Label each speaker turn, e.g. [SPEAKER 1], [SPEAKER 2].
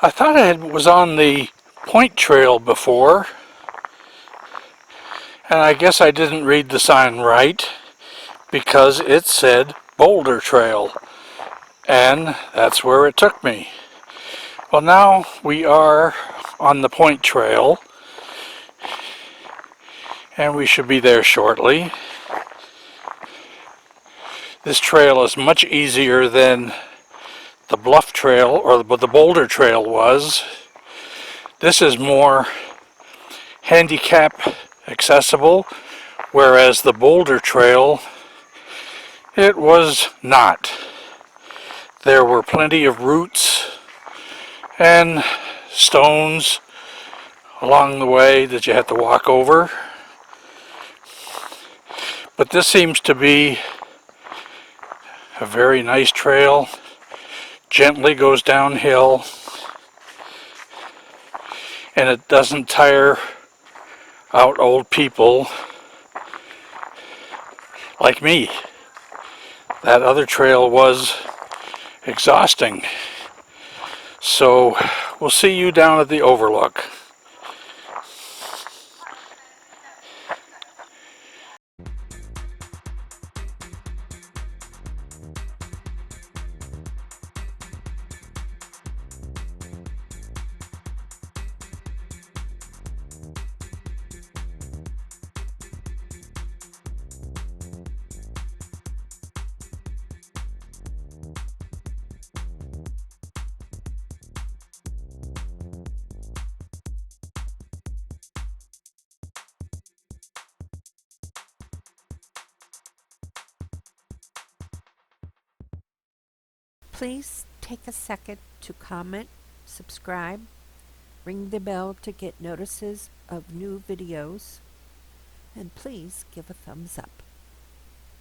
[SPEAKER 1] I thought I was on the point trail before, and I guess I didn't read the sign right because it said Boulder Trail, and that's where it took me. Well, now we are on the point trail, and we should be there shortly. This trail is much easier than the bluff trail or the Boulder Trail was. This is more handicap accessible, whereas the Boulder Trail, it was not. There were plenty of roots and stones along the way that you had to walk over. But this seems to be a very nice trail. Gently goes downhill, and it doesn't tire out old people like me. That other trail was exhausting. So we'll see you down at the overlook.
[SPEAKER 2] Please take a second to comment, subscribe, ring the bell to get notices of new videos, and please give a thumbs up.